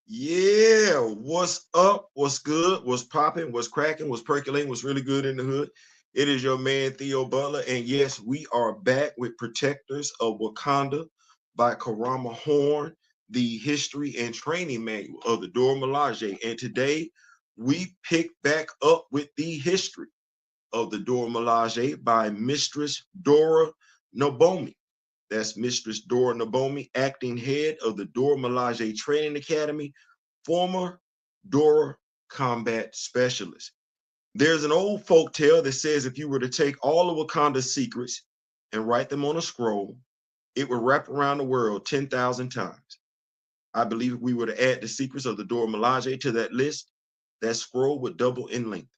Yeah, what's up? What's good? What's popping? What's cracking? What's percolating? What's really good in the hood? It is your man Theo Butler, and yes, we are back with Protectors of Wakanda by Karama Horne, the history and training manual of the Dora Milaje. And today we pick back up with the history of the Dora Milaje by Mistress Dora Nobomi. That's Mistress Dora Nobomi, acting head of the Dora Milaje Training Academy, former Dora combat specialist. There's an old folk tale that says if you were to take all of Wakanda's secrets and write them on a scroll, it would wrap around the world 10,000 times. I believe if we were to add the secrets of the Dora Milaje to that list, that scroll would double in length.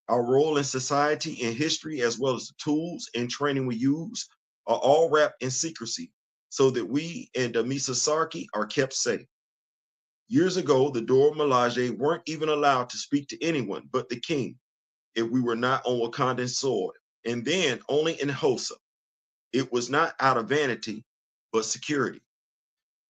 Our role in society and history, as well as the tools and training we use, are all wrapped in secrecy so that we and the Misasarki are kept safe. Years ago, the Dora Milaje weren't even allowed to speak to anyone but the king if we were not on Wakandan soil, and then only in Hosa. It was not out of vanity, but security.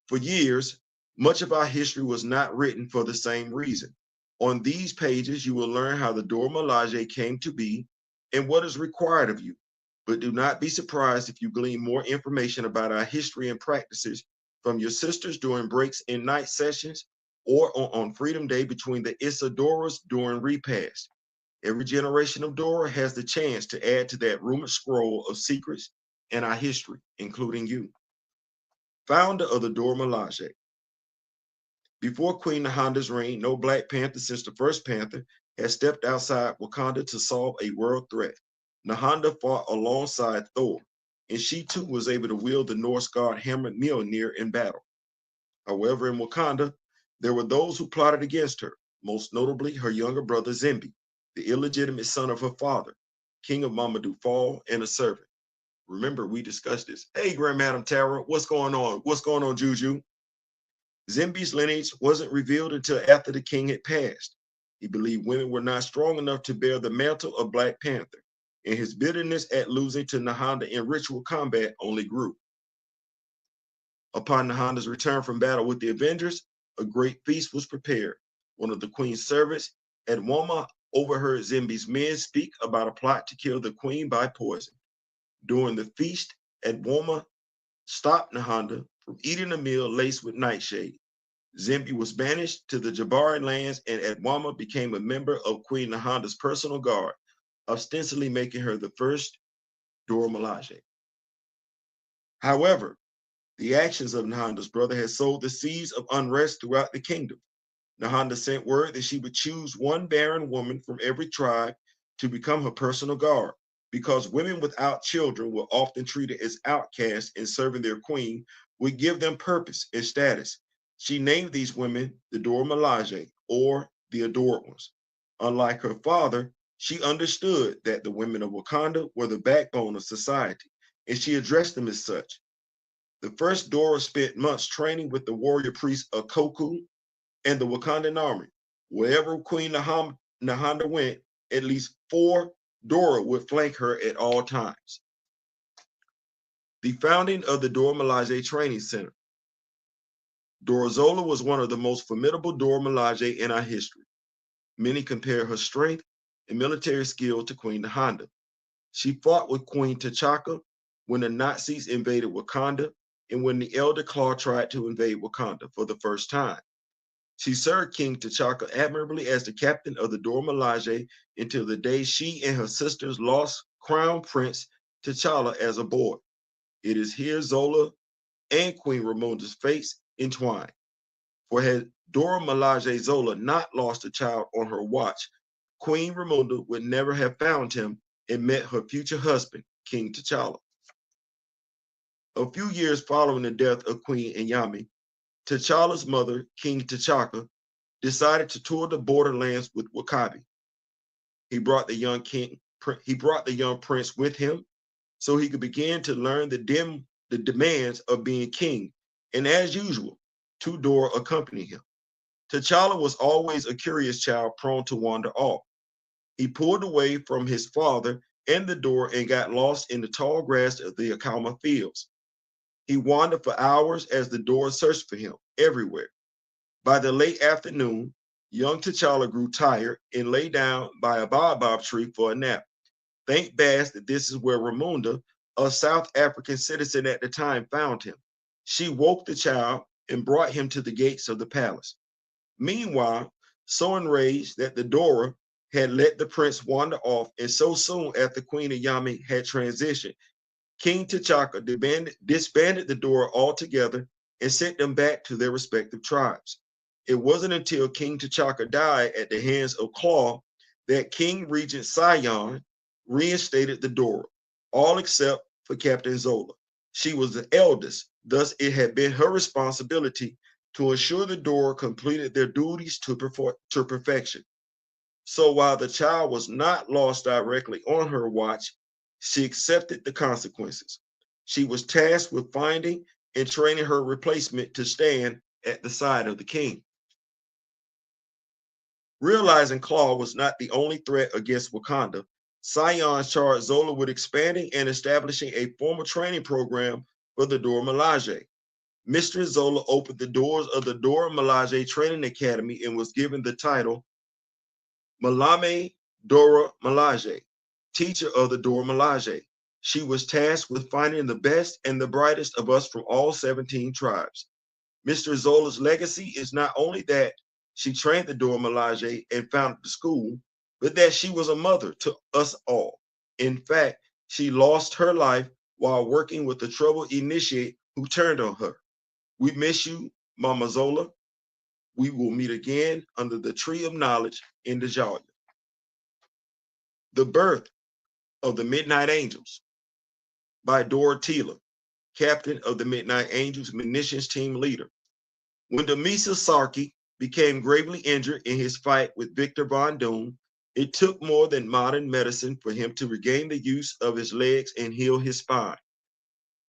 For years, much of our history was not written for the same reason. On these pages, you will learn how the Dora Milaje came to be and what is required of you. But do not be surprised if you glean more information about our history and practices from your sisters during breaks in night sessions or on Freedom Day between the Isadoras during repast. Every generation of Dora has the chance to add to that rumored scroll of secrets and our history, including you. Founder of the Dora Milaje. Before Queen Nahanda's reign, no Black Panther since the first Panther had stepped outside Wakanda to solve a world threat. Nahanda fought alongside Thor, and she too was able to wield the Norse god hammer Mjolnir in battle. However, in Wakanda, there were those who plotted against her, most notably her younger brother Zimbi, the illegitimate son of her father, king of Mamadou Fall, and a servant. Remember, we discussed this. Hey, Grandmadam Tara, what's going on? What's going on, Juju? Zimbi's lineage wasn't revealed until after the king had passed. He believed women were not strong enough to bear the mantle of Black Panther, and his bitterness at losing to Nahanda in ritual combat only grew. Upon Nahanda's return from battle with the Avengers, a great feast was prepared. One of the queen's servants, Edwoma, overheard Zimbi's men speak about a plot to kill the queen by poison. During the feast, Edwoma stopped Nahanda from eating a meal laced with nightshade. Zimbi was banished to the Jabari lands, and Adwama became a member of Queen Nahanda's personal guard, ostensibly making her the first Dora Milaje. However, the actions of Nahanda's brother had sowed the seeds of unrest throughout the kingdom. Nahanda sent word that she would choose one barren woman from every tribe to become her personal guard, because women without children were often treated as outcasts, and serving their queen would give them purpose and status. She named these women the Dora Milaje, or the Adored Ones. Unlike her father, she understood that the women of Wakanda were the backbone of society, and she addressed them as such. The first Dora spent months training with the warrior priest Akoku and the Wakandan army. Wherever Queen Nahanda went, at least four Dora would flank her at all times. The founding of the Dora Milaje Training Center. Dora Zola was one of the most formidable Dora Milaje in our history. Many compare her strength and military skill to Queen Nahanda. She fought with Queen T'Chaka when the Nazis invaded Wakanda and when the Elder Claw tried to invade Wakanda for the first time. She served King T'Chaka admirably as the captain of the Dora Milaje until the day she and her sisters lost Crown Prince T'Challa as a boy. It is here Zola and Queen Ramonda's fates entwine. For had Dora Milaje Zola not lost a child on her watch, Queen Ramonda would never have found him and met her future husband, King T'Challa. A few years following the death of Queen Nyami, T'Challa's mother, King T'Chaka, decided to tour the borderlands with Wakabi. He brought the young prince with him so he could begin to learn the demands of being king. And as usual, two Dora accompanied him. T'Challa was always a curious child prone to wander off. He pulled away from his father and the Dora and got lost in the tall grass of the Akama fields. He wandered for hours as the Dora searched for him everywhere. By the late afternoon, young T'Challa grew tired and lay down by a baobab tree for a nap. Thank Baz that this is where Ramunda, a South African citizen at the time, found him. She woke the child and brought him to the gates of the palace. Meanwhile, so enraged that the Dora had let the prince wander off, and so soon after Queen Ayami had transitioned, King T'Chaka disbanded the Dora altogether and sent them back to their respective tribes. It wasn't until King T'Chaka died at the hands of Claw that King Regent Sion reinstated the Dora, all except for Captain Zola. She was the eldest, thus it had been her responsibility to ensure the Dora completed their duties to perfection. So while the child was not lost directly on her watch, she accepted the consequences. She was tasked with finding and training her replacement to stand at the side of the king. Realizing Claw was not the only threat against Wakanda, Sion charged Zola with expanding and establishing a formal training program for the Dora Milaje. Mistress Zola opened the doors of the Dora Milaje Training Academy and was given the title Malame Dora Milaje, teacher of the Dora Milaje. She was tasked with finding the best and the brightest of us from all 17 tribes. Mr. Zola's legacy is not only that she trained the Dora Milaje and founded the school, but that she was a mother to us all. In fact, she lost her life while working with the troubled initiate who turned on her. We miss you, Mama Zola. We will meet again under the tree of knowledge in the Jalia. The Birth of the Midnight Angels by Dora Teela, captain of the Midnight Angels munitions team leader. When Demisa Sarki became gravely injured in his fight with Victor Von Doom, it took more than modern medicine for him to regain the use of his legs and heal his spine.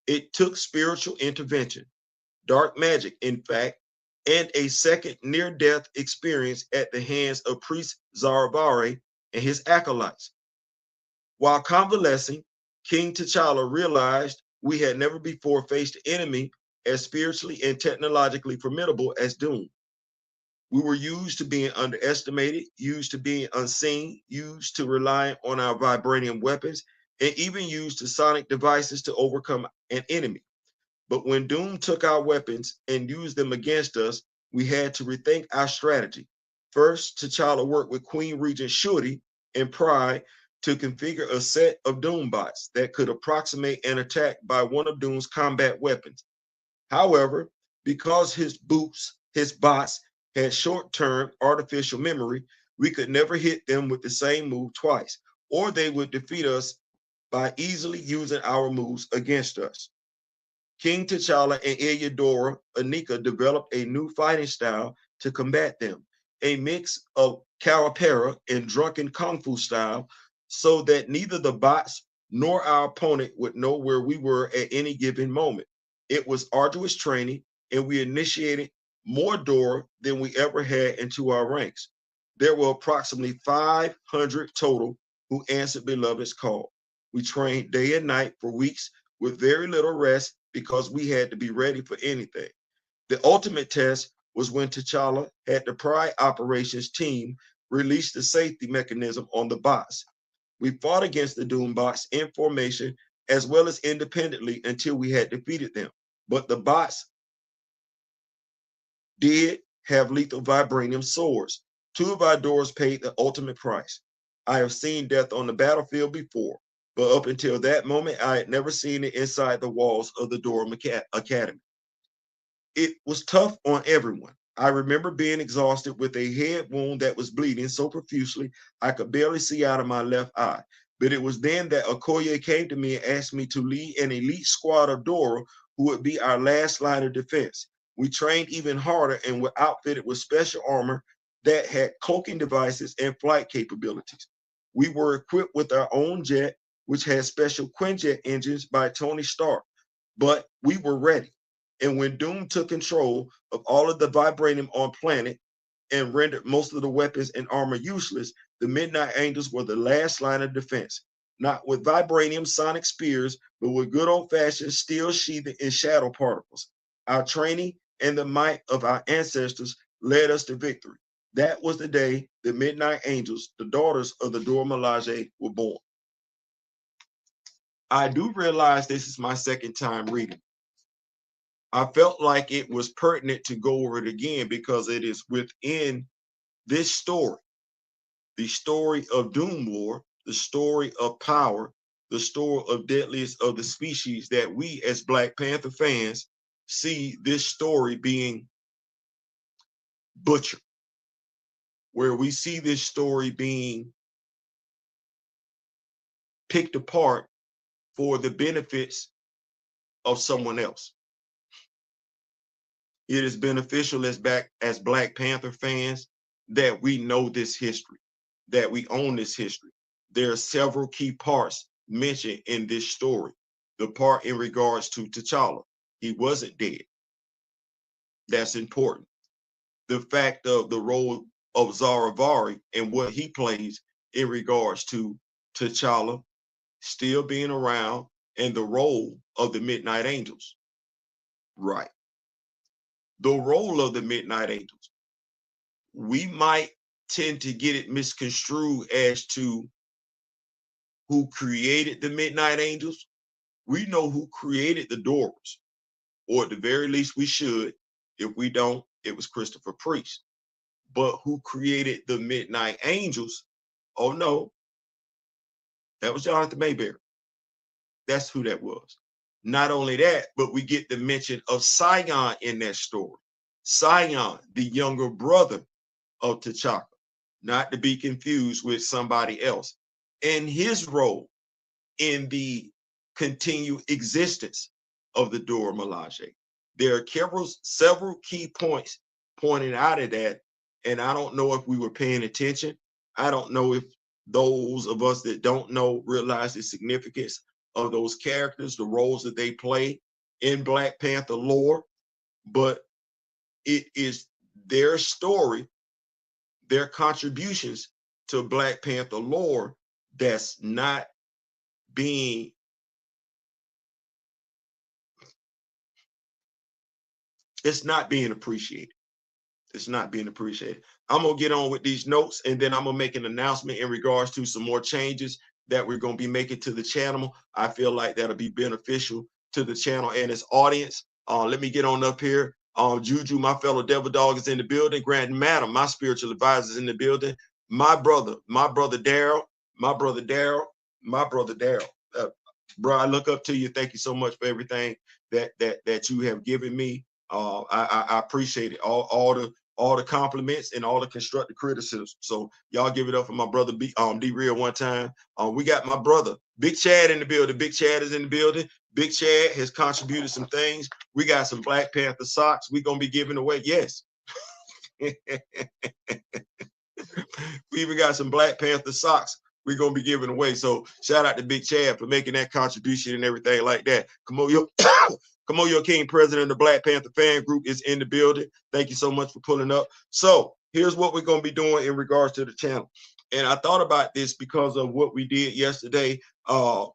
It took spiritual intervention, dark magic, in fact, and a second near-death experience at the hands of priest Zarabare and his acolytes. While convalescing, King T'Challa realized we had never before faced an enemy as spiritually and technologically formidable as Doom. We were used to being underestimated, used to being unseen, used to relying on our vibranium weapons, and even used to sonic devices to overcome an enemy. But when Doom took our weapons and used them against us, we had to rethink our strategy. First, T'Challa worked with Queen Regent Shuri and Pride to configure a set of Doom bots that could approximate an attack by one of Doom's combat weapons. However, because his bots had short-term artificial memory, we could never hit them with the same move twice, or they would defeat us by easily using our moves against us. King T'Challa and Ilya Anika developed a new fighting style to combat them, a mix of Carapera and drunken Kung Fu style, so that neither the bots nor our opponent would know where we were at any given moment. It was arduous training, and we initiated more Dora than we ever had into our ranks. There were approximately 500 total who answered Beloved's call. We trained day and night for weeks with very little rest because we had to be ready for anything. The ultimate test was when T'Challa had the Pride Operations team release the safety mechanism on the bots. We fought against the Doom bots in formation as well as independently until we had defeated them. But the bots did have lethal vibranium swords. Two of our Doras paid the ultimate price. I have seen death on the battlefield before, but up until that moment, I had never seen it inside the walls of the Dora Academy. It was tough on everyone. I remember being exhausted with a head wound that was bleeding so profusely I could barely see out of my left eye. But it was then that Okoye came to me and asked me to lead an elite squad of Dora who would be our last line of defense. We trained even harder and were outfitted with special armor that had cloaking devices and flight capabilities. We were equipped with our own jet, which had special Quinjet engines by Tony Stark, but we were ready. And when Doom took control of all of the vibranium on planet and rendered most of the weapons and armor useless, the Midnight Angels were the last line of defense. Not with vibranium sonic spears, but with good old-fashioned steel sheathing and shadow particles. Our training and the might of our ancestors led us to victory. That was the day the Midnight Angels, the daughters of the Dora Milaje, were born. I do realize this is my second time reading. I felt like it was pertinent to go over it again because it is within this story, the story of Doom War, the story of power, the story of deadliest of the species, that we as Black Panther fans see this story being butchered, where we see this story being picked apart for the benefits of someone else. It is beneficial as Black Panther fans that we know this history, that we own this history. There are several key parts mentioned in this story. The part in regards to T'Challa, he wasn't dead. That's important. The fact of the role of Zaravari and what he plays in regards to T'Challa still being around, and the role of the Midnight Angels. Right. The role of the Midnight Angels. We might tend to get it misconstrued as to who created the Midnight Angels. We know who created the Doras, or at the very least we should. If we don't, it was Christopher Priest. But who created the Midnight Angels? Oh no, that was Jonathan Mayberry. That's who that was. Not only that, but we get the mention of Sion in that story. Sion, the younger brother of T'Chaka, not to be confused with somebody else, and his role in the continued existence of the Dora Milaje. There are several key points pointing out of that, and I don't know if we were paying attention. I don't know if those of us that don't know realize the significance of those characters, the roles that they play in Black Panther lore, but it is their story, their contributions to Black Panther lore that's not being appreciated. It's not being appreciated. I'm gonna get on with these notes, and then I'm gonna make an announcement in regards to some more changes that we're gonna be making to the channel. I feel like that'll be beneficial to the channel and its audience. Let me get on up here. Juju, my fellow devil dog, is in the building. Grand Madam, my spiritual advisor, is in the building. My brother Daryl, my brother Daryl. Bro, I look up to you. Thank you so much for everything that you have given me. I appreciate it. All the compliments and all the constructive criticism. So y'all give it up for my brother D Real one time. We got my brother Big Chad in the building. Big Chad is in the building. Big Chad has contributed some things. We got some Black Panther socks we're gonna be giving away. Yes. We even got some Black Panther socks we're gonna be giving away. So shout out to Big Chad for making that contribution and everything like that. Come on, yo. Kamoyo King, president of the Black Panther fan group, is in the building. Thank you so much for pulling up. So here's what we're going to be doing in regards to the channel. And I thought about this because of what we did yesterday. Akugan,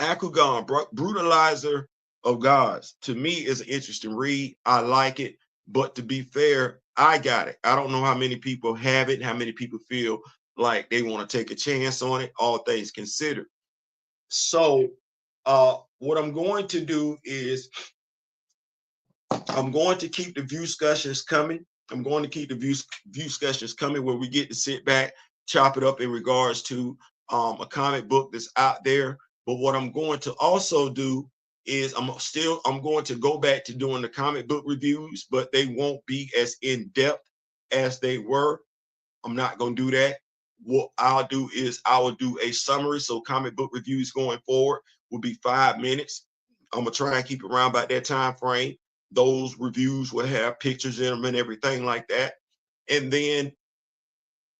Brutalizer of Gods, to me is an interesting read. I like it. But to be fair, I got it. I don't know how many people have it, how many people feel like they want to take a chance on it, all things considered. So what I'm going to do is I'm going to keep the view discussions coming. I'm going to keep the view discussions coming where we get to sit back, chop it up in regards to a comic book that's out there. But what I'm going to also do is I'm going to go back to doing the comic book reviews, but they won't be as in depth as they were. I'm not going to do that. What I'll do is I will do a summary. So comic book reviews going forward will be 5 minutes. I'm gonna try and keep it around by that time frame. Those reviews will have pictures in them and everything like that. And then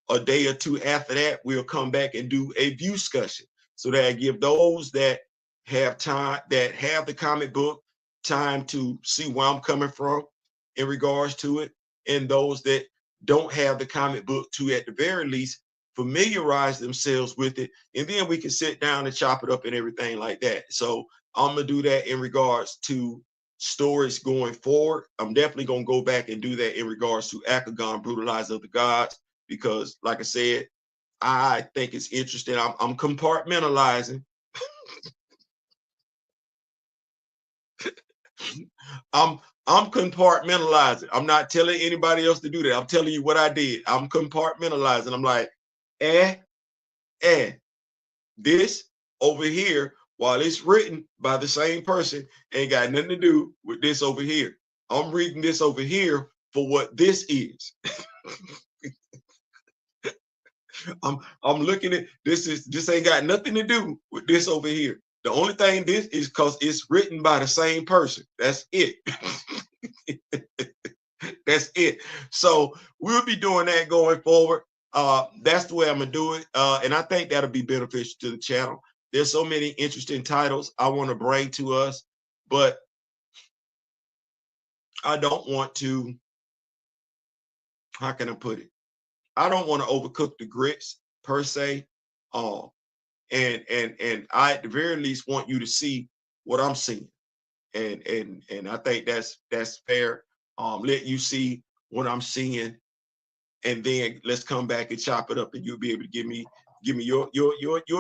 a day or two after that, we'll come back and do a view discussion. So that I give those that have time, that have the comic book, time to see where I'm coming from in regards to it, and those that don't have the comic book to, at the very least, familiarize themselves with it, and then we can sit down and chop it up and everything like that. So I'm gonna do that in regards to stories going forward. I'm definitely going to go back and do that in regards to Akagon, Brutalizer of the Gods, because like I said, I think it's interesting. I'm compartmentalizing. I'm compartmentalizing. I'm not telling anybody else to do that. I'm telling you what I did. I'm compartmentalizing. I'm like, this over here, while it's written by the same person, ain't got nothing to do with this over here. I'm reading this over here for what this is. I'm looking at this ain't got nothing to do with this over here. The only thing this is because it's written by the same person. That's it. That's it. So we'll be doing that going forward. That's the way I'm gonna do it. And I think that'll be beneficial to the channel. There's so many interesting titles I want to bring to us, but I don't want to, how can I put it? I don't want to overcook the grits per se. And I at the very least want you to see what I'm seeing. And I think that's fair. Let you see what I'm seeing, and then let's come back and chop it up, and you'll be able to give me your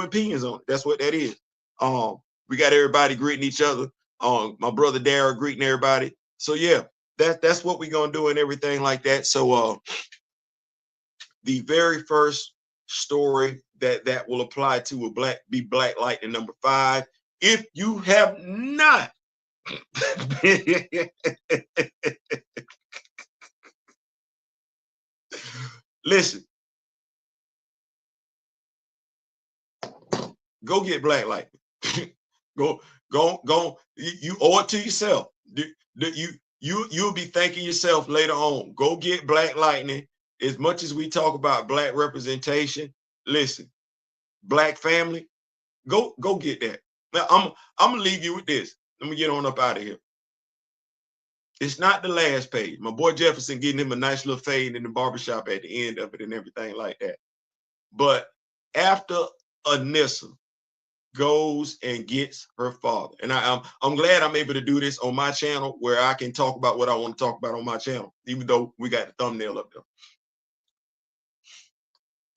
opinions on it. That's what that is. We got everybody greeting each other. My brother Dara greeting everybody. So yeah, that's what we're gonna do and everything like that. So the very first story that will apply to a Black Lightning number 5. If you have not listen, go get Black Lightning. go you owe it to yourself. You'll be thanking yourself later on. Go get Black Lightning. As much as we talk about Black representation, listen, Black family, go get that. Now I'm gonna leave you with this. Let me get on up out of here. It's not the last page. My boy Jefferson getting him a nice little fade in the barbershop at the end of it and everything like that. But after Anissa goes and gets her father, and I'm glad I'm able to do this on my channel where I can talk about what I want to talk about on my channel, even though we got the thumbnail up there.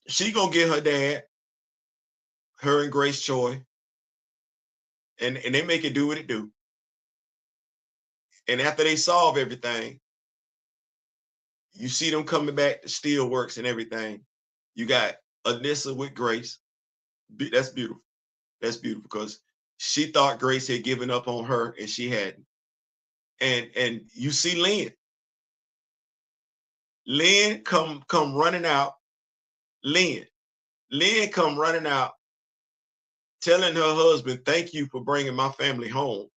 She gonna get her dad, her and Grace Choi, and they make it do what it do. And after they solve everything, you see them coming back to Steelworks and everything. You got Anissa with Grace. That's beautiful. That's beautiful because she thought Grace had given up on her and she hadn't. And you see Lynn. Lynn come running out. Lynn come running out, telling her husband, "Thank you for bringing my family home."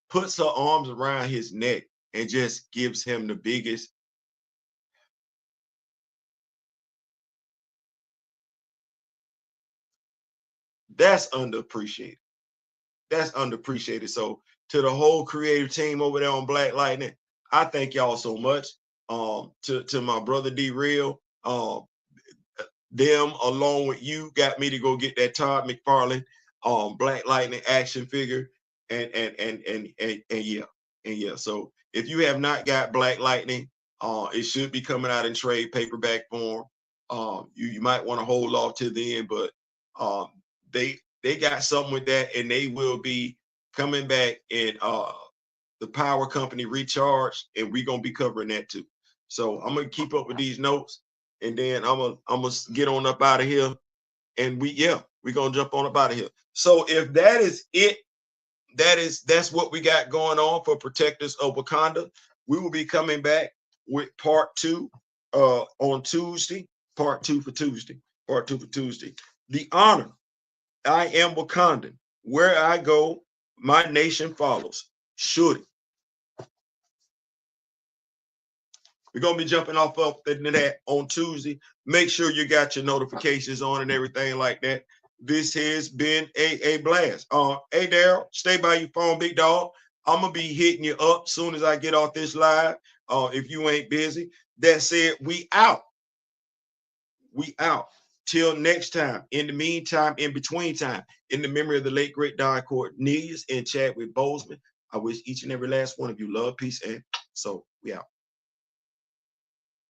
Puts her arms around his neck and just gives him the biggest. That's underappreciated. That's underappreciated. So to the whole creative team over there on Black Lightning, I thank y'all so much. To my brother D Real, them along with you got me to go get that Todd McFarlane Black Lightning action figure, and yeah. So if you have not got Black Lightning, it should be coming out in trade paperback form. You might want to hold off till the end, but they got something with that, and they will be coming back in the Power Company Recharge, and we're gonna be covering that too. So I'm gonna keep up with these notes, and then I'm gonna get on up out of here, and we're gonna jump on up out of here. So if that is it, that's what we got going on for Protectors of Wakanda. We will be coming back with part 2 on Tuesday. Part 2 for Tuesday. Part 2 for Tuesday. The honor. I am Wakandan. Where I go, my nation follows. Should it? We're going to be jumping off up into that on Tuesday. Make sure you got your notifications on and everything like that. This has been a blast. Hey, Daryl, stay by your phone, big dog. I'm going to be hitting you up as soon as I get off this live, if you ain't busy. That said, we out. We out. Till next time. In the meantime, in between time, in the memory of the late, great Don Cornelius and Chadwick Boseman, I wish each and every last one of you love, peace, and so we out.